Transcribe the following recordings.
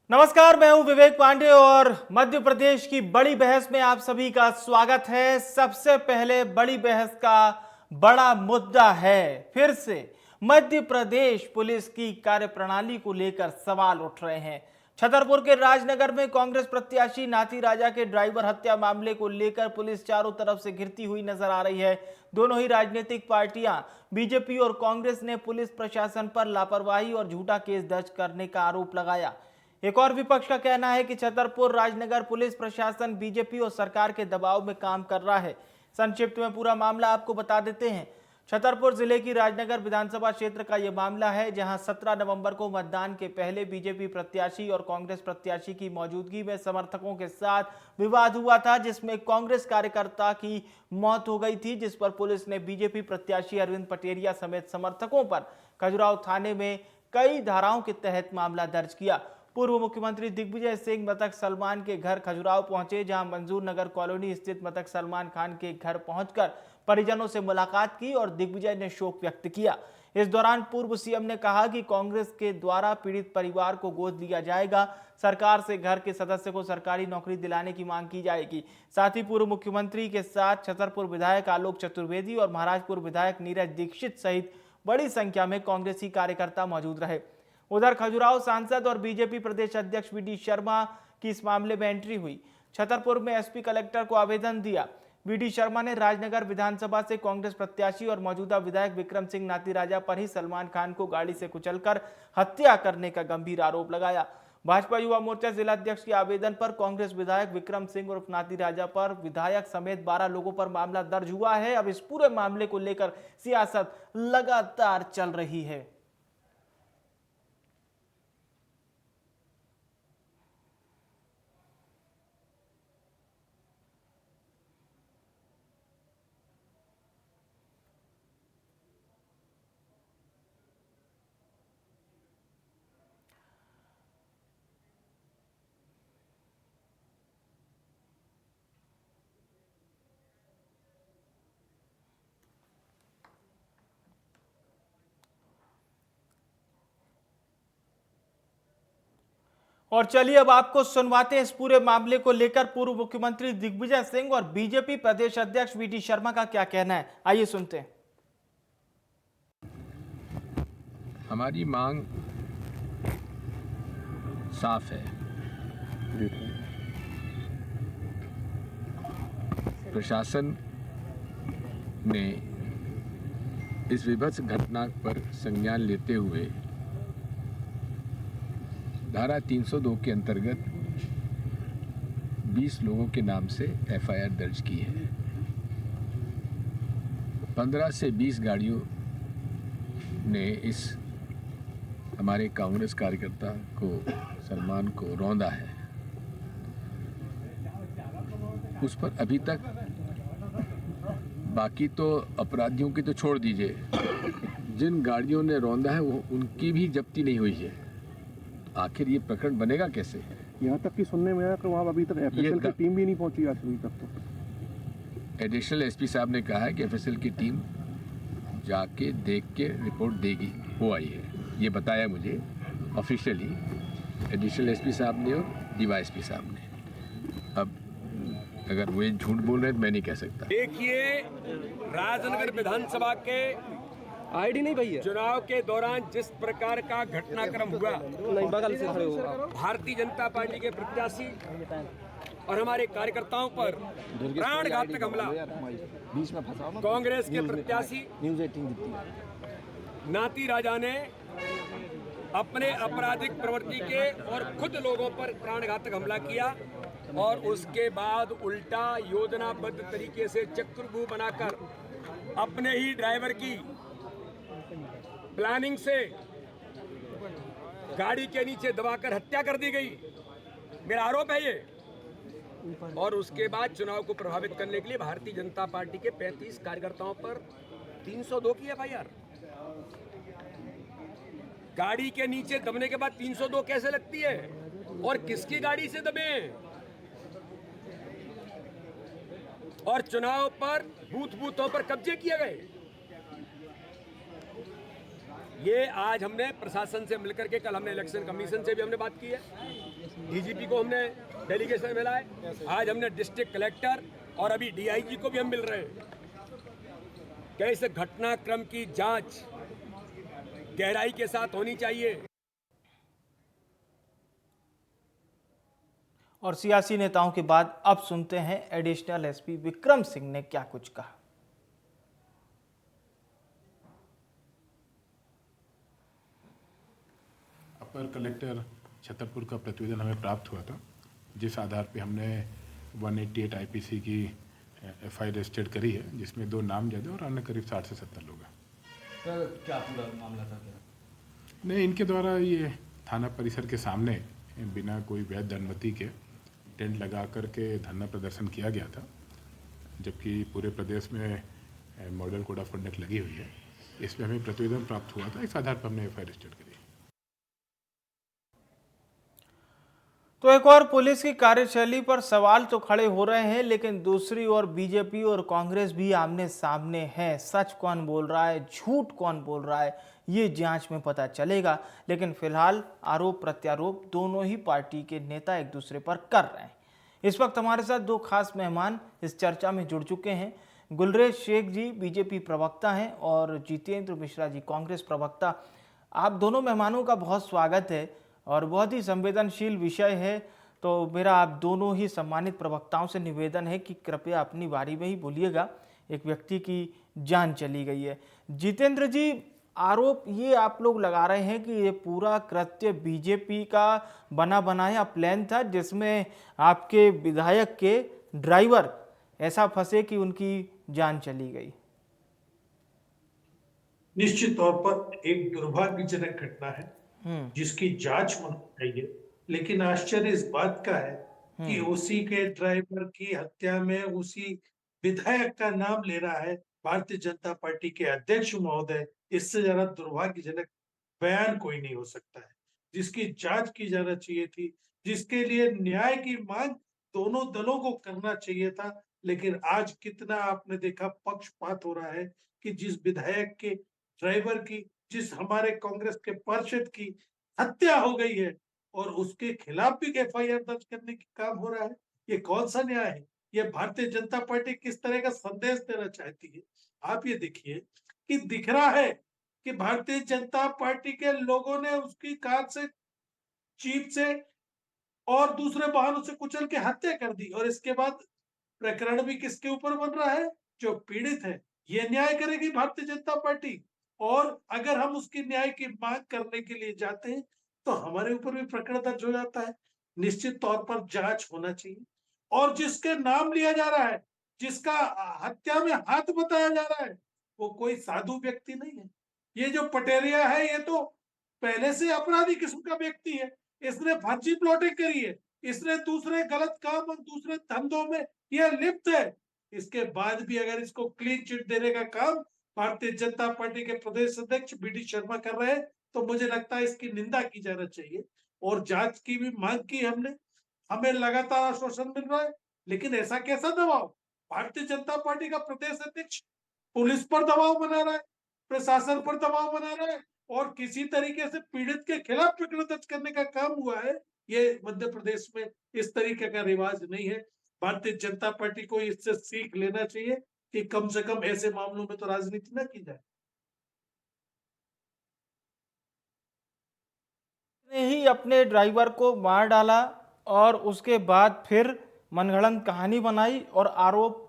नमस्कार, मैं हूं विवेक पांडे और मध्य प्रदेश की बड़ी बहस में आप सभी का स्वागत है। सबसे पहले बड़ी बहस का बड़ा मुद्दा है फिर से मध्य प्रदेश पुलिस की कार्यप्रणाली को लेकर सवाल उठ रहे हैं। छतरपुर के राजनगर में कांग्रेस प्रत्याशी नाती राजा के ड्राइवर हत्या मामले को लेकर पुलिस चारों तरफ से घिरती हुई नजर आ रही है। दोनों ही राजनीतिक पार्टियां बीजेपी और कांग्रेस ने पुलिस प्रशासन पर लापरवाही और झूठा केस दर्ज करने का आरोप लगाया। एक और विपक्ष का कहना है कि छतरपुर राजनगर पुलिस प्रशासन बीजेपी और सरकार के दबाव में काम कर रहा है। संक्षिप्त में पूरा मामला आपको बता देते हैं। छतरपुर जिले की राजनगर विधानसभा क्षेत्र का यह मामला है, जहां 17 नवंबर को मतदान के पहले बीजेपी प्रत्याशी और कांग्रेस प्रत्याशी की मौजूदगी में समर्थकों के साथ विवाद हुआ था, जिसमें कांग्रेस कार्यकर्ता की मौत हो गई थी, जिस पर पुलिस ने बीजेपी प्रत्याशी अरविंद पटेरिया समेत समर्थकों पर खजुराहो थाने में कई धाराओं के तहत मामला दर्ज किया। पूर्व मुख्यमंत्री दिग्विजय सिंह मृतक सलमान के घर खजुराहो पहुंचे, जहां मंजूर नगर कॉलोनी स्थित मृतक सलमान खान के घर पहुंचकर परिजनों से मुलाकात की और दिग्विजय ने शोक व्यक्त किया। इस दौरान पूर्व सीएम ने कहा कि कांग्रेस के द्वारा पीड़ित परिवार को गोद लिया जाएगा, सरकार से घर के सदस्य को सरकारी नौकरी दिलाने की मांग की जाएगी। साथ ही पूर्व मुख्यमंत्री के साथ छतरपुर विधायक आलोक चतुर्वेदी और महाराजपुर विधायक नीरज दीक्षित सहित बड़ी संख्या में कांग्रेसी कार्यकर्ता मौजूद रहे। उधर खजुराहो सांसद और बीजेपी प्रदेश अध्यक्ष वी डी शर्मा की इस मामले में एंट्री हुई। छतरपुर में एसपी कलेक्टर को आवेदन दिया। वी डी शर्मा ने राजनगर विधानसभा से कांग्रेस प्रत्याशी और मौजूदा विधायक विक्रम सिंह नाती राजा पर ही सलमान खान को गाड़ी से कुचलकर हत्या करने का गंभीर आरोप लगाया। भाजपा युवा मोर्चा जिला अध्यक्ष के आवेदन पर कांग्रेस विधायक विक्रम सिंह उर्फ नाती राजा पर विधायक समेत 12 लोगों पर मामला दर्ज हुआ है। अब इस पूरे मामले को लेकर सियासत लगातार चल रही है। और चलिए अब आपको सुनवाते हैं इस पूरे मामले को लेकर पूर्व मुख्यमंत्री दिग्विजय सिंह और बीजेपी प्रदेश अध्यक्ष वी डी शर्मा का क्या कहना है। आइए सुनते हैं। हमारी मांग साफ है। प्रशासन ने इस विभत्स घटना पर संज्ञान लेते हुए धारा 302 के अंतर्गत 20 लोगों के नाम से एफआईआर दर्ज की है। 15 से 20 गाड़ियों ने इस हमारे कांग्रेस कार्यकर्ता को सलमान को रौंदा है। उस पर अभी तक बाकी तो अपराधियों की तो छोड़ दीजिए, जिन गाड़ियों ने रौंदा है वो उनकी भी जब्ती नहीं हुई है। आखिर ये प्रकरण बनेगा कैसे? यहाँ तक कि सुनने में आया कि वहाँ अभी तक एफएसएल की टीम भी नहीं पहुंची आज अभी तक। तो एडिशनल एसपी साहब ने कहा है कि एफएसएल की टीम जाके देख के रिपोर्ट देगी, वो आई है, ये बताया मुझे ऑफिशियली एडिशनल एसपी साहब ने और डीवाईएसपी साहब ने। अब अगर वो झूठ बोल रहे हैं तो मैं नहीं कह सकता। देखिए, राजनगर विधानसभा के आईडी नहीं भैया, चुनाव के दौरान जिस प्रकार का घटनाक्रम हुआ, बगल से खड़े हो, भारतीय जनता पार्टी के प्रत्याशी और हमारे कार्यकर्ताओं पर प्राणघातक हमला, बीच में फंसा कांग्रेस के प्रत्याशी न्यूज़ 18 नाती राजा ने अपने आपराधिक प्रवृत्ति के और खुद लोगों पर प्राणघातक हमला किया और उसके बाद उल्टा योजनाबद्ध तरीके से चक्रव्यूह बनाकर अपने ही ड्राइवर की प्लानिंग से गाड़ी के नीचे दबाकर हत्या कर दी गई। मेरा आरोप है ये। और उसके बाद चुनाव को प्रभावित करने के लिए भारतीय जनता पार्टी के 35 कार्यकर्ताओं पर 302 की एफआईआर। गाड़ी के नीचे दबने के बाद 302 कैसे लगती है और किसकी गाड़ी से दबे? और चुनाव पर बूथों पर कब्जे किए गए। ये आज हमने प्रशासन से मिलकर के, कल हमने इलेक्शन कमीशन से भी हमने बात की है, डीजीपी को हमने डेलीगेशन मिला है, आज हमने डिस्ट्रिक्ट कलेक्टर और अभी डीआईजी को भी हम मिल रहे हैं कि इस घटनाक्रम की जांच गहराई के साथ होनी चाहिए। और सियासी नेताओं के बाद अब सुनते हैं एडिशनल एसपी विक्रम सिंह ने क्या कुछ कहा। अपर कलेक्टर छतरपुर का प्रतिवेदन हमें प्राप्त हुआ था, जिस आधार पे हमने 188 आईपीसी की एफआईआर रजिस्टर्ड करी है, जिसमें 2 नामजद और अन्य करीब 60 से 70 लोग हैं। सर क्या पूरा मामला था क्या? नहीं, इनके द्वारा ये थाना परिसर के सामने बिना कोई वैध अनुमति के टेंट लगा करके धरना प्रदर्शन किया गया था, जबकि पूरे प्रदेश में मॉडल कोड ऑफ कंडक्ट लगी हुई है। इसमें हमें प्रतिवेदन प्राप्त हुआ था, इस आधार पर हमने एफआईआर रजिस्टर्ड करी। तो एक और पुलिस की कार्यशैली पर सवाल तो खड़े हो रहे हैं, लेकिन दूसरी ओर बीजेपी और कांग्रेस भी आमने सामने है। सच कौन बोल रहा है, झूठ कौन बोल रहा है, ये जांच में पता चलेगा। लेकिन फिलहाल आरोप प्रत्यारोप दोनों ही पार्टी के नेता एक दूसरे पर कर रहे हैं। इस वक्त हमारे साथ 2 खास मेहमान इस चर्चा में जुड़ चुके हैं। गुलरेज शेख जी बीजेपी प्रवक्ता हैं और जितेंद्र मिश्रा जी कांग्रेस प्रवक्ता। आप दोनों मेहमानों का बहुत स्वागत है और बहुत ही संवेदनशील विषय है, तो मेरा आप दोनों ही सम्मानित प्रवक्ताओं से निवेदन है कि कृपया अपनी बारी में ही बोलिएगा। एक व्यक्ति की जान चली गई है। जितेंद्र जी, आरोप ये आप लोग लगा रहे हैं कि ये पूरा कृत्य बीजेपी का बना बनाया प्लान था, जिसमें आपके विधायक के ड्राइवर ऐसा फंसे कि उनकी जान चली गई। निश्चित तौर पर एक दुर्भाग्यजनक घटना है जिसकी जांच होनी चाहिए, लेकिन आश्चर्य इस बात का है कि उसी के ड्राइवर की हत्या में उसी विधायक का नाम ले रहा है भारतीय जनता पार्टी के अध्यक्ष महोदय। इससे ज्यादा दुर्भाग्यजनक बयान कोई नहीं हो सकता है, जिसकी जांच की जाना चाहिए थी, जिसके लिए न्याय की मांग दोनों दलों को करना चाहिए था। लेकिन आज कितना आपने देखा पक्षपात हो रहा है कि जिस विधायक के ड्राइवर की, जिस हमारे कांग्रेस के पार्षद की हत्या हो गई है और उसके खिलाफ भी एफआईआर दर्ज करने की काम हो रहा है। ये कौन सा न्याय है? ये भारतीय जनता पार्टी किस तरह का संदेश देना चाहती है? आप ये देखिए कि दिख रहा है कि भारतीय जनता पार्टी के लोगों ने उसकी कार से, जीप से और दूसरे वाहनों से कुचल के हत्या कर दी, और इसके बाद प्रकरण भी किसके ऊपर बन रहा है? जो पीड़ित है। ये न्याय करेगी भारतीय जनता पार्टी? और अगर हम उसकी न्याय की मांग करने के लिए जाते हैं तो हमारे ऊपर भी प्रकरण दर्ज हो जाता है। निश्चित तौर पर जांच होना चाहिए, और जिसके नाम लिया जा रहा है, जिसका हत्या में हाथ बताया जा रहा है, वो कोई साधु व्यक्ति नहीं है। ये जो पटेरिया है, ये तो पहले से अपराधी किस्म का व्यक्ति है। इसने फर्जी प्लॉटिंग करी है, इसने दूसरे गलत काम और दूसरे धंधों में यह लिप्त है। इसके बाद भी अगर इसको क्लीन चिट देने का काम भारतीय जनता पार्टी के प्रदेश अध्यक्ष बीडी शर्मा कर रहे हैं, तो मुझे लगता है इसकी निंदा की जाना चाहिए। और जांच की भी मांग की हमने, हमें लगातार आश्वासन मिल रहा है, लेकिन ऐसा कैसा दबाव? भारतीय जनता पार्टी का प्रदेश अध्यक्ष पुलिस पर दबाव बना रहा है, प्रशासन पर दबाव बना रहा है, और किसी तरीके से पीड़ित के खिलाफ प्रकरण दर्ज करने का काम हुआ है। ये मध्य प्रदेश में इस तरीके का रिवाज नहीं है। भारतीय जनता पार्टी को इससे सीख लेना चाहिए कि कम से कम ऐसे मामलों में तो राजनीति न की जाए। ने ही अपने ड्राइवर को मार डाला और उसके बाद फिर मनगढ़ंत कहानी बनाई और आरोप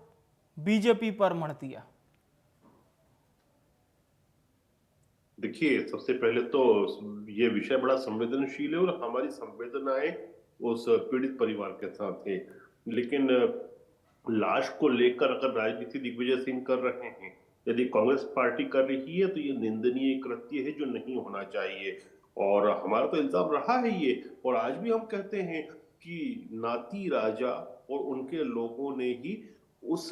बीजेपी पर मढ़ दिया। देखिए, सबसे पहले तो ये विषय बड़ा संवेदनशील है और हमारी संवेदनाएं उस पीड़ित परिवार के साथ है। लेकिन लाश को लेकर अगर राजनीति दिग्विजय सिंह कर रहे हैं, यदि कांग्रेस पार्टी कर रही है, तो ये निंदनीय कृत्य है जो नहीं होना चाहिए। और हमारा तो इल्जाम रहा है ये, और आज भी हम कहते हैं कि नाती राजा और उनके लोगों ने ही उस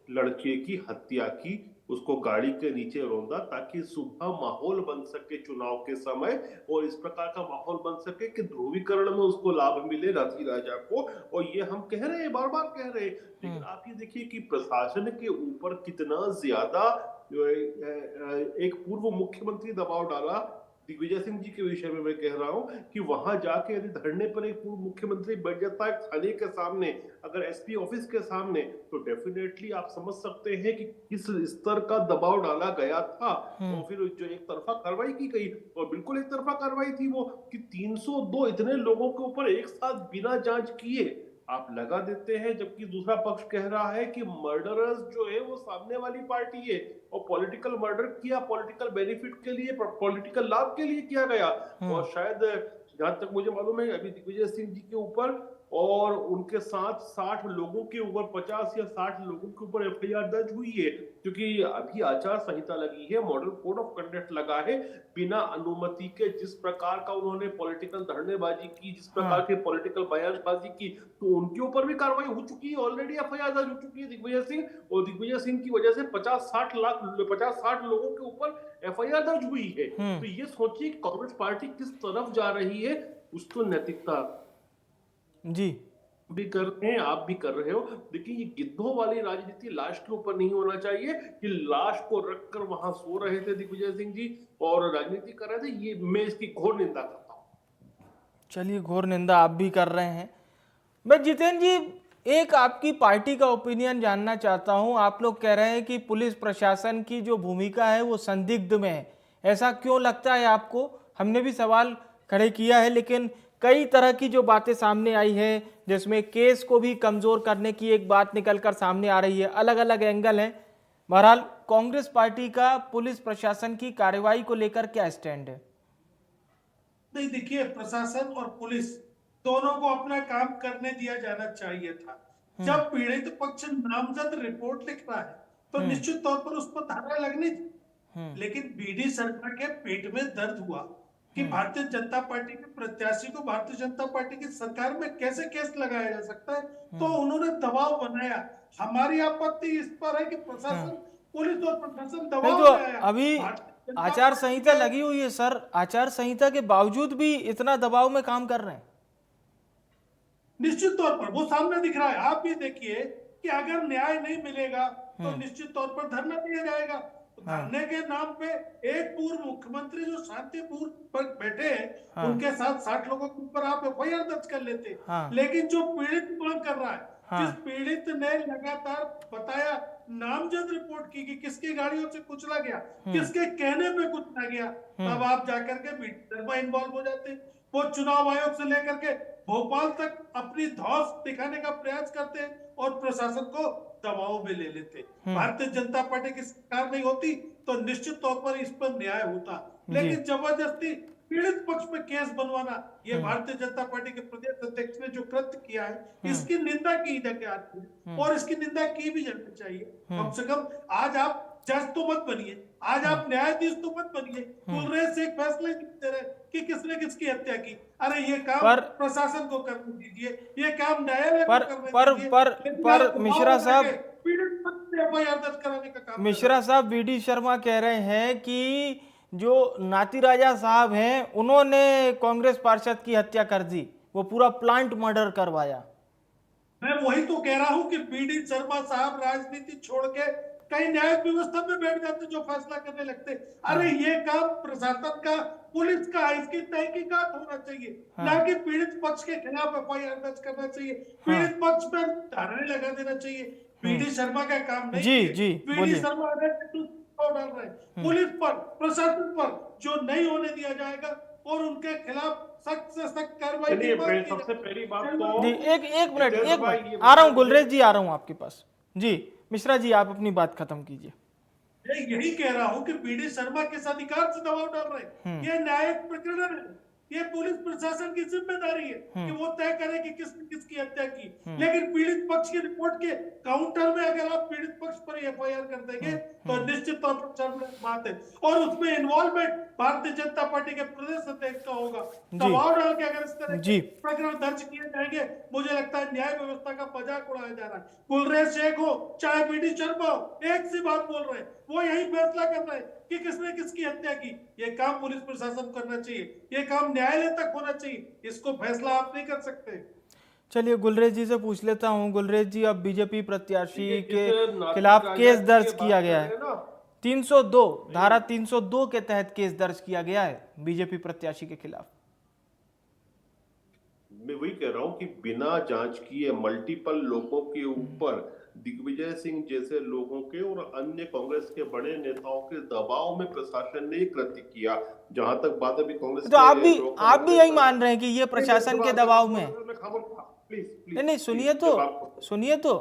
लड़के की हत्या की, उसको गाड़ी के नीचे रौंदा ताकि सुबह माहौल बन सके चुनाव के समय, और इस प्रकार का माहौल बन सके कि ध्रुवीकरण में उसको लाभ मिले नाती राजा को। और ये हम कह रहे हैं, बार बार कह रहे हैं, लेकिन आप ये देखिए कि प्रशासन के ऊपर कितना ज्यादा एक पूर्व मुख्यमंत्री दबाव डाला, दिग्विजय सिंह जी के विषय में मैं कह रहा हूं कि वहां जाके यदि धरने पर एक पूर्व मुख्यमंत्री बैठ जाता है थाने के सामने, अगर एसपी ऑफिस के सामने, तो डेफिनेटली आप समझ सकते हैं कि किस स्तर का दबाव डाला गया था। और फिर जो एक तरफा कार्रवाई की गई, और बिल्कुल एक तरफा कार्रवाई थी वो, कि 302 इतने लोगों के ऊपर एक साथ बिना जांच किए आप लगा देते हैं, जबकि दूसरा पक्ष कह रहा है कि मर्डरर्स जो है वो सामने वाली पार्टी है और पॉलिटिकल मर्डर किया, पॉलिटिकल बेनिफिट के लिए, पॉलिटिकल लाभ के लिए किया गया। और शायद जहां तक मुझे मालूम है अभी दिग्विजय सिंह जी के ऊपर और उनके साथ 60 लोगों के ऊपर, 50 या 60 लोगों के ऊपर एफआईआर दर्ज हुई है, क्योंकि अभी आचार संहिता लगी है, मॉडल कोड ऑफ कंडक्ट लगा है। बिना अनुमति के जिस प्रकार का उन्होंने पॉलिटिकल धरनेबाजी की, जिस प्रकार की पॉलिटिकल बयानबाजी की, तो उनके ऊपर भी कार्रवाई हो चुकी है, ऑलरेडी एफआईआर दर्ज हो चुकी है दिग्विजय सिंह, और दिग्विजय सिंह की वजह से 50-60 लोगों के ऊपर एफआईआर दर्ज हुई है। तो ये सोचिए कि कांग्रेस पार्टी किस तरफ जा रही है। उसको नैतिकता जी भी कर रहे हैं, आप भी कर रहे हो, लेकिन ये गिद्धों वाली राजनीति लाश के ऊपर नहीं होना चाहिए कि लाश को रखकर वहां सो रहे थे दिग्विजय सिंह जी और राजनीति कर रहे थे। ये मैं इसकी घोर निंदा करता हूं। चलिए, घोर निंदा आप भी कर रहे हैं। मैं जितेंद्र जी, एक आपकी पार्टी का ओपिनियन जानना चाहता हूं। आप लोग कह रहे हैं कि पुलिस प्रशासन की जो भूमिका है वो संदिग्ध में है, ऐसा क्यों लगता है आपको? हमने भी सवाल खड़े किया है, लेकिन कई तरह की जो बातें सामने आई है, जिसमें केस को भी कमजोर करने की एक बात निकलकर सामने आ रही है, अलग अलग एंगल हैं। बहरहाल, कांग्रेस पार्टी का पुलिस प्रशासन की कार्रवाई को लेकर क्या स्टैंड है? नहीं, देखिए, प्रशासन और पुलिस दोनों को अपना काम करने दिया जाना चाहिए था। जब पीड़ित पक्ष नामजद रिपोर्ट लिख रहा है तो निश्चित तौर पर उस पर धारा लगनी थी, लेकिन बीडी शर्मा के पेट में दर्द हुआ कि भारतीय जनता पार्टी के प्रत्याशी को भारतीय जनता पार्टी की सरकार में कैसे केस लगाया जा सकता है, तो उन्होंने दबाव बनाया। हमारी आपत्ति इस पर है कि प्रशासन, पुलिस और प्रशासन दबाव बनाया। अभी आचार संहिता लगी हुई है सर, आचार संहिता के बावजूद भी इतना दबाव में काम कर रहे हैं। निश्चित तौर पर वो सामने दिख रहा है। आप भी देखिए कि अगर न्याय नहीं मिलेगा तो निश्चित तौर पर धरना दिया जाएगा। धरने के नाम पे एक पूर्व मुख्यमंत्री जो शांतिपूर्ण पर बैठे हैं, उनके साथ 60 लोगों के ऊपर आप एफआईआर दर्ज कर लेते। लेकिन जो पीड़ित मांग कर रहा है, जिस पीड़ित ने लगातार बताया, नामजद रिपोर्ट की कि किसकी गाड़ियों से कुचला गया, किसके कहने पे कुचला गया, तब आप जाकर के बीडी इन्वॉल्व हो जाते। वो चुनाव आयोग से लेकर के भोपाल तक अपनी धौंस दिखाने का प्रयास करते और प्रशासन को दबाव में ले लेते। भारतीय जनता पार्टी की सरकार नहीं होती तो निश्चित तौर पर इस पर न्याय होता, लेकिन जबरदस्ती पीड़ित पक्ष में केस बनवाना, ये भारतीय जनता पार्टी के प्रदेश अध्यक्ष ने जो कृत्य किया है, इसकी निंदा की जाती है और इसकी निंदा की भी जानी चाहिए। कम से कम आज आप जज तो मत बनिए, आज आप न्यायाधीश तो मत बनिए। कुलरेज से एक फैसला नहीं दे रहे कि किसने किसकी हत्या की। अरे ये काम प्रशासन को करने दीजिए, ये काम न्यायालय को करने दीजिए। पर मिश्रा साहब, पीड़ित पक्ष से एफआईआर दर्ज कराने का काम मिश्रा साहब, बीडी शर्मा कह रहे हैं कि जो नाती राजा साहब हैं, उन्होंने कांग्रेस पार्षद की हत्या कर दी, वो पूरा प्लांट मर्डर करवाया। मैं वही तो कह रहा हूं कि बीडी शर्मा साहब राजनीति छोड़ के कई न्यायिक व्यवस्था में बैठ जाते, जो फैसला करने लगते। अरे ये काम प्रशासन का, पुलिस का, इसकी तहकीकात होना चाहिए, ना कि पीड़ित पक्ष के खिलाफ एफआईआर दर्ज करना चाहिए, पीड़ित पक्ष पर धाराएं लगा देना चाहिए। बीडी शर्मा का काम नहीं। बीडी शर्मा डाल रहे हैं पुलिस पर, प्रशासन पर, जो नहीं होने दिया जाएगा और उनके खिलाफ सख्त से सख्त कार्रवाई। सबसे पहली बात तो एक मिनट आ रहा हूँ गुलरेज जी, आ रहा हूँ आपके पास जी। मिश्रा जी, आप अपनी बात खत्म कीजिए। यही कह रहा हूं कि बीडी शर्मा किस अधिकार से दबाव डाल रहे हैं। ये न्यायिक प्रकरण है, ये पुलिस प्रशासन की जिम्मेदारी है कि वो तय करे कि किसने किसकी हत्या की। लेकिन पीड़ित पक्ष की रिपोर्ट के काउंटर में अगर आप पीड़ित पक्ष पर एफआईआर कर देंगे तो निश्चित तौर पर शर्मनाक बात है, और उसमें इन्वॉल्वमेंट भारतीय जनता पार्टी के प्रदेश अध्यक्ष का होगा। दबाव डाल के अगर इस तरह के प्रकरण दर्ज किए जाएंगे, मुझे लगता है न्याय व्यवस्था का मजाक उड़ाया जा रहा है। कुलरेज शेख हो चाहे बीडी शर्मा हो, एक सी बात बोल रहे हैं, वो यही फैसला कर रहे हैं कि किसने किसकी हत्या की। ये काम पुलिस प्रशासन करना चाहिए, ये काम न्यायालय तक होना चाहिए, इसको फैसला आप नहीं कर सकते। चलिए, गुलरेज जी से पूछ लेता हूं। गुलरेज जी, अब बीजेपी प्रत्याशी के खिलाफ केस दर्ज किया गया है, 302 धारा 302 के तहत केस दर्ज किया गया है बीजेपी प्रत्याशी के खिलाफ। मैं वही कह रहा हूं कि बिना जांच किए मल्टीपल लोगों के ऊपर दिग्विजय सिंह जैसे लोगों के और अन्य कांग्रेस के बड़े नेताओं के दबाव में प्रशासन ने कृत्य किया। जहां तक बात अभी कांग्रेस तो आप भी यही मान रहे हैं कि ये प्रशासन के दबाव में? प्लीज नहीं, सुनिए तो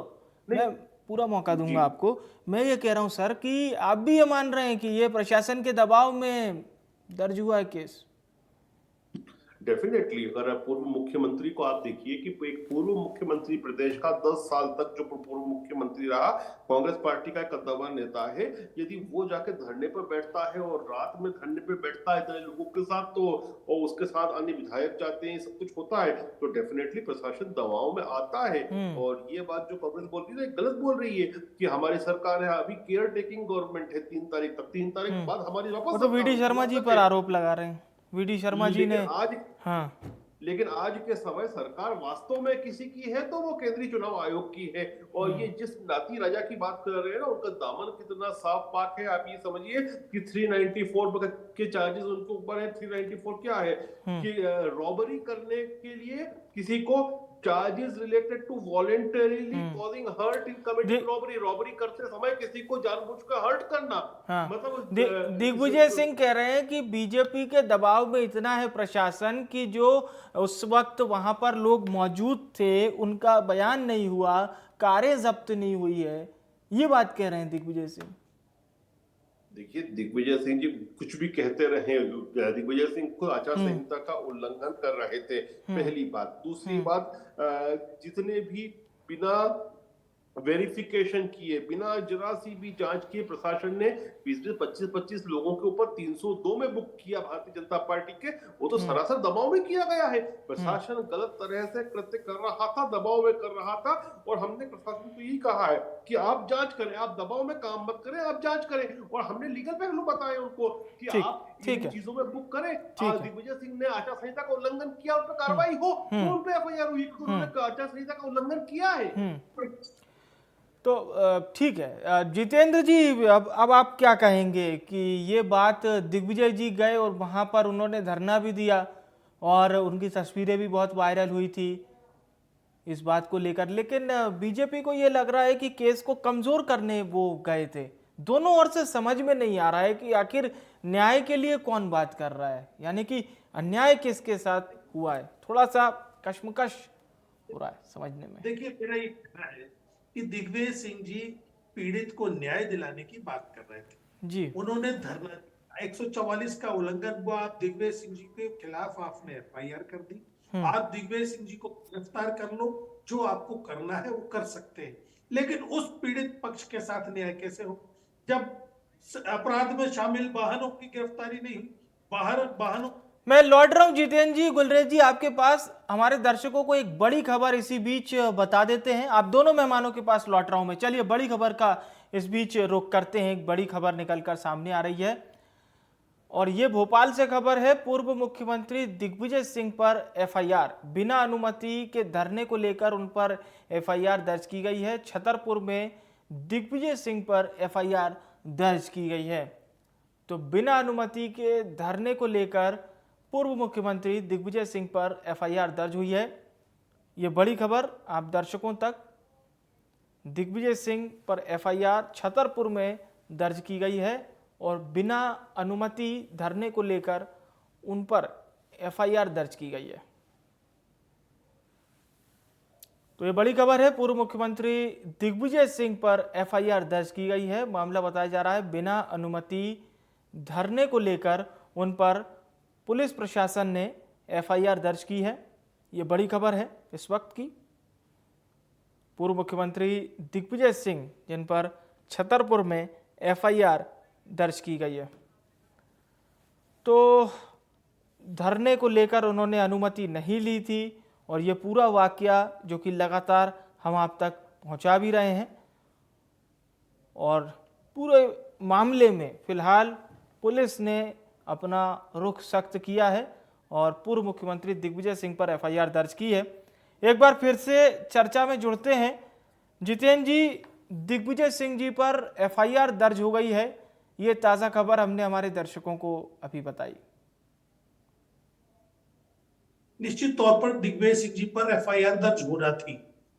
मैं पूरा मौका दूंगा आपको। मैं ये कह रहा हूं सर कि आप भी ये मान रहे हैं कि ये प्रशासन के दबाव में दर्ज हुआ है केस? डेफिनेटली। अगर पूर्व मुख्यमंत्री को आप देखिए कि एक पूर्व मुख्यमंत्री प्रदेश का 10 साल तक जो पूर्व मुख्यमंत्री रहा, कांग्रेस पार्टी का कद्दावर नेता है, यदि वो जाके धरने पर बैठता है और रात में धरने पर बैठता है इतने लोगों के साथ, तो और उसके साथ अन्य विधायक जाते हैं, सब कुछ होता है, तो डेफिनेटली प्रशासन दबाव में आता है। और ये बात जो कांग्रेस बोल रही है गलत बोल रही है कि हमारी सरकार है, अभी केयर टेकिंग गवर्नमेंट है 3 तारीख तक, 3 तारीख के बाद हमारी वापस। तो वीडी शर्मा जी पर आरोप लगा रहे हैं। वीडी शर्मा जी ने लेकिन आज के समय सरकार वास्तव में किसी की है तो वो केंद्रीय चुनाव आयोग की है। और ये जिस नाती राजा की बात कर रहे हैं ना, उनका दामन कितना साफ पाक है। आप ये समझिए कि 394 के चार्जेस उनके ऊपर है। 394 क्या है कि रॉबरी करने के लिए किसी को charges related to voluntarily causing hurt in committing robbery, robbery करते समय किसी को जानबूझकर हर्ट करना। मतलब दिग्विजय सिंह कह रहे हैं कि बीजेपी के दबाव में इतना है प्रशासन कि जो उस वक्त वहां पर लोग मौजूद थे उनका बयान नहीं हुआ, कारें जब्त नहीं हुई है, ये बात कह रहे हैं दिग्विजय सिंह। देखिए, दिग्विजय सिंह जी कुछ भी कहते रहे, दिग्विजय सिंह को आचार संहिता का उल्लंघन कर रहे थे, पहली बात। दूसरी बात, जितने भी बिना वेरिफिकेशन किए, बिना जरा सी भी जांच किए प्रशासन ने 20-25 लोगों के ऊपर 302 में बुक किया भारतीय जनता पार्टी के, वो तो सरासर दबाव में किया गया है। प्रशासन गलत तरह से कृत्य कर रहा था, दबाव में कर रहा था। और हमने प्रशासन को यही कहा है कि आप जांच करें, आप दबाव में काम मत करें, आप जांच करें। और हमने लीगल पहलू बताए उनको कि आप इन चीजों में बुक करें। दिग्विजय सिंह ने आचार संहिता का उल्लंघन किया, उन पर कार्रवाई हो, तो उन पर एफआईआर हुई, उन्होंने आचार संहिता का उल्लंघन किया है। तो ठीक है जितेंद्र जी, अब आप क्या कहेंगे कि ये बात दिग्विजय जी गए और वहाँ पर उन्होंने धरना भी दिया और उनकी तस्वीरें भी बहुत वायरल हुई थी इस बात को लेकर, लेकिन बीजेपी को ये लग रहा है कि केस को कमजोर करने वो गए थे। दोनों ओर से समझ में नहीं आ रहा है कि आखिर न्याय के लिए कौन बात कर रहा है, यानी कि अन्याय किसके साथ हुआ है। थोड़ा सा कश्मकश हो रहा है समझने में। देखिए, मेरा ये कहना है कि दिग्विजय सिंह जी पीड़ित को न्याय दिलाने की बात कर रहे थे जी। उन्होंने धरना 144 का उल्लंघन हुआ, आप दिग्विजय सिंह जी के खिलाफ आपने एफआईआर कर दी। आप दिग्विजय सिंह जी को गिरफ्तार कर लो, जो आपको करना है वो कर सकते हैं, लेकिन उस पीड़ित पक्ष के साथ न्याय कैसे हो जब अपराध में शामिल वाहनों की गिरफ्तारी नहीं हुई? वाहनों मैं लौट रहा हूं जितेंद्र जी, गुलरेज जी आपके पास। हमारे दर्शकों को एक बड़ी खबर इसी बीच बता देते हैं। आप दोनों मेहमानों के पास लौट रहा हूं मैं। चलिए बड़ी खबर का इस बीच रुख करते हैं। एक बड़ी खबर निकलकर सामने आ रही है और ये भोपाल से खबर है। पूर्व मुख्यमंत्री दिग्विजय सिंह पर एफआईआर, बिना अनुमति के धरने को लेकर उन पर एफआईआर दर्ज की गई है। छतरपुर में दिग्विजय सिंह पर एफआईआर दर्ज की गई है। तो बिना अनुमति के धरने को लेकर पूर्व मुख्यमंत्री दिग्विजय सिंह पर एफआईआर दर्ज हुई है। ये बड़ी खबर आप दर्शकों तक। दिग्विजय सिंह पर एफआईआर छतरपुर में दर्ज की गई है और बिना अनुमति धरने को लेकर उन पर एफआईआर दर्ज की गई है। तो ये बड़ी खबर है, पूर्व मुख्यमंत्री दिग्विजय सिंह पर एफआईआर दर्ज की गई है। मामला बताया जा रहा है बिना अनुमति धरने को लेकर उन पर पुलिस प्रशासन ने एफआईआर दर्ज की है। ये बड़ी खबर है इस वक्त की। पूर्व मुख्यमंत्री दिग्विजय सिंह जिन पर छतरपुर में एफआईआर दर्ज की गई है। तो धरने को लेकर उन्होंने अनुमति नहीं ली थी और ये पूरा वाकया जो कि लगातार हम आप तक पहुंचा भी रहे हैं और पूरे मामले में फिलहाल पुलिस ने अपना रुख सख्त किया है और पूर्व मुख्यमंत्री दिग्विजय सिंह पर एफआईआर दर्ज की है। एक बार फिर से चर्चा में जुड़ते हैं जितेंद्र जी। दिग्विजय सिंह जी पर एफआईआर दर्ज हो गई है, ये ताज़ा खबर हमने हमारे दर्शकों को अभी बताई। निश्चित तौर पर दिग्विजय सिंह जी पर एफआईआर दर्ज होना थी,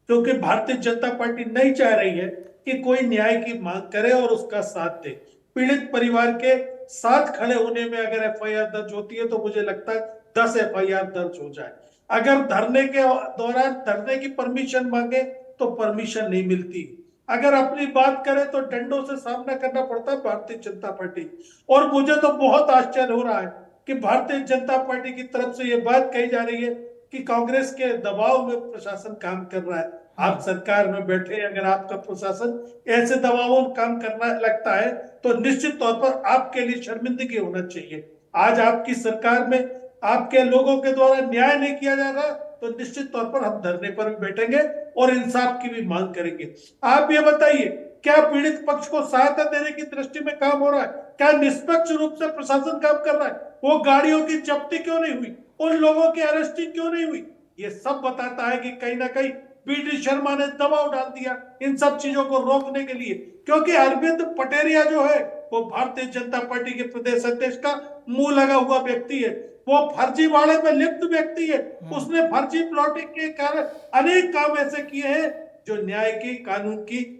क्योंकि भारतीय जनता पार्टी नहीं चाह रही है कि कोई न्याय की मांग करे और उसका साथ दे। पीड़ित परिवार के साथ खड़े होने में अगर एफआईआर दर्ज होती है तो मुझे लगता है 10 एफआईआर दर्ज हो जाए। अगर धरने के दौरान धरने की परमिशन मांगे तो परमिशन नहीं मिलती। अगर अपनी बात करें तो डंडों से सामना करना पड़ता है भारतीय जनता पार्टी। और मुझे तो बहुत आश्चर्य हो रहा है कि भारतीय जनता पार्टी की तरफ से यह बात कही जा रही है कि कांग्रेस के दबाव में प्रशासन काम कर रहा है। आप सरकार में बैठे, अगर आपका प्रशासन ऐसे दबावों में काम करना लगता है तो निश्चित तौर पर आपके लिए शर्मिंदगी होना चाहिए। आज आपकी सरकार में आपके लोगों के द्वारा न्याय नहीं किया जा रहा तो निश्चित तौर पर हम धरने पर भी बैठेंगे और इंसाफ की भी मांग करेंगे। आप ये बताइए, क्या पीड़ित पक्ष को सहायता देने की दृष्टि में काम हो रहा है? क्या निष्पक्ष रूप से प्रशासन काम कर रहा है? वो गाड़ियों की जब्ती क्यों नहीं हुई? उन लोगों की अरेस्टिंग क्यों नहीं हुई? ये सब बताता है कि कहीं ना कहीं पीटी शर्मा ने दबाव डाल दिया इन सब चीजों को रोकने के लिए, क्योंकि अरविंद पटेरिया जो है वो भारतीय जनता पार्टी के प्रदेश अध्यक्ष का मुंह लगा हुआ व्यक्ति है। वो फर्जीवाड़े में लिप्त व्यक्ति है। उसने फर्जी प्लॉटिंग के कारण अनेक काम ऐसे किए हैं जो न्याय की, कानून की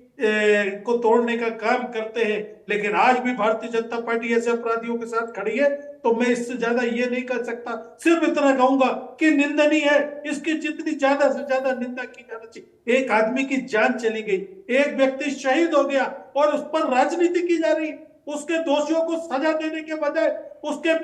को तोड़ने का काम करते हैं। लेकिन आज भी भारतीय जनता पार्टी ऐसे अपराधियों के साथ खड़ी है। तो मैं इससे ज्यादा ये नहीं कर सकता, सिर्फ इतना कहूंगा कि निंदनीय है। इसकी जितनी ज्यादा से ज्यादा निंदा की जानी चाहिए। एक आदमी की जान चली गई, एक व्यक्ति शहीद हो गया और उस पर राजनीति की जा रही है। उसके दोषियों को सजा देने के बजाय उसके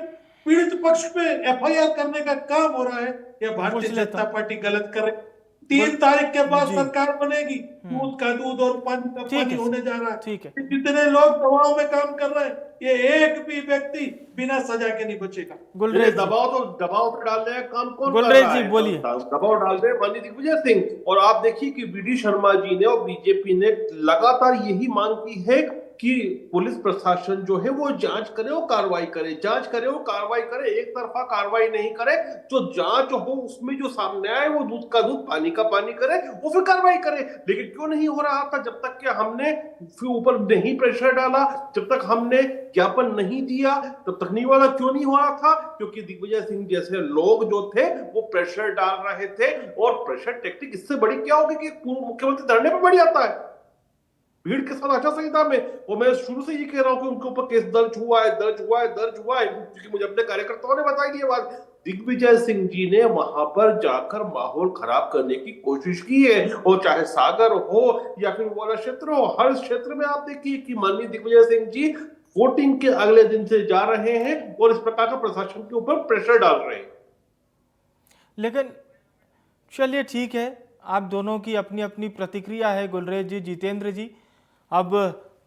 पीड़ित पक्ष पे एफआईआर करने का काम हो रहा है। यह भारतीय जनता पार्टी गलत कर रही है। 3 तारीख के बाद सरकार बनेगी, दूध का दूध और पानी का पानी होने जा रहा है। जितने लोग दबाव में काम कर रहे हैं, ये एक भी व्यक्ति बिना सजा के नहीं बचेगा। दबाव तो डाल रहे हैं, काम कौन कर गुलरेज रहा जी है? बोलिए। दबाव डाल रहे हैं माननीय दिग्विजय सिंह। और आप देखिए कि वीडी शर्मा जी ने और बीजेपी ने लगातार यही मांग की है कि पुलिस प्रशासन जो है वो जांच करे और कार्रवाई करे, जांच करे और कार्रवाई करे, एक तरफा कार्रवाई नहीं करे। जो जांच हो उसमें जो सामने आए वो दूध का दूध पानी का पानी करे, वो फिर कार्रवाई करे। लेकिन क्यों नहीं हो रहा था? जब तक कि हमने ऊपर नहीं प्रेशर डाला, जब तक हमने ज्ञापन नहीं दिया, तब तक नहीं वाला क्यों नहीं हो रहा था? क्योंकि दिग्विजय सिंह जैसे लोग जो थे वो प्रेशर डाल रहे थे। और प्रेशर टेक्निक इससे बड़ी क्या होगी कि पूर्व मुख्यमंत्री धरने पर बढ़ जाता है भीड़ के साथ आचार संहिता में। और मैं शुरू से ये कह रहा हूं कि उनके ऊपर केस दर्ज हुआ है, क्योंकि मुझे अपने कार्यकर्ताओं ने बताई ये बात। दिग्विजय सिंह जी ने वहां पर जाकर माहौल खराब करने की कोशिश की है। और चाहे सागर हो या फिर वो वाला क्षेत्र हो, हर क्षेत्र में आप देखिए कि माननीय दिग्विजय सिंह जी वोटिंग के अगले दिन से जा रहे हैं और इस प्रकार का प्रशासन के ऊपर प्रेशर डाल रहे हैं। लेकिन चलिए ठीक है, आप दोनों की अपनी अपनी प्रतिक्रिया है। गुलरेज जी, जितेंद्र जी, अब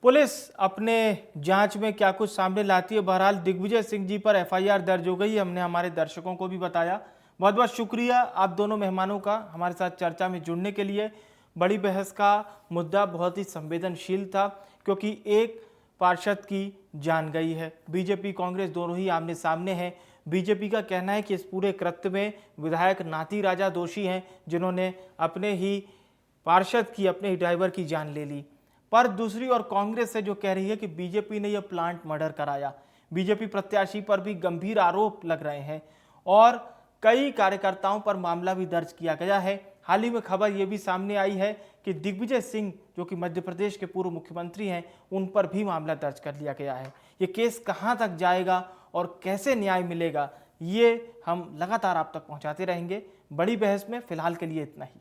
पुलिस अपने जांच में क्या कुछ सामने लाती है। बहरहाल दिग्विजय सिंह जी पर एफआईआर दर्ज हो गई, हमने हमारे दर्शकों को भी बताया। बहुत बहुत शुक्रिया आप दोनों मेहमानों का हमारे साथ चर्चा में जुड़ने के लिए। बड़ी बहस का मुद्दा बहुत ही संवेदनशील था, क्योंकि एक पार्षद की जान गई है। बीजेपी कांग्रेस दोनों ही आमने सामने हैं। बीजेपी का कहना है कि इस पूरे कृत्य में विधायक नाती राजा दोषी हैं, जिन्होंने अपने ही पार्षद की, अपने ही ड्राइवर की जान ले ली। पर दूसरी ओर कांग्रेस है जो कह रही है कि बीजेपी ने यह प्लांट मर्डर कराया। बीजेपी प्रत्याशी पर भी गंभीर आरोप लग रहे हैं और कई कार्यकर्ताओं पर मामला भी दर्ज किया गया है। हाल ही में खबर यह भी सामने आई है कि दिग्विजय सिंह जो कि मध्य प्रदेश के पूर्व मुख्यमंत्री हैं, उन पर भी मामला दर्ज कर लिया गया है। ये केस कहां तक जाएगा और कैसे न्याय मिलेगा, ये हम लगातार आप तक पहुंचाते रहेंगे। बड़ी बहस में फिलहाल के लिए इतना ही।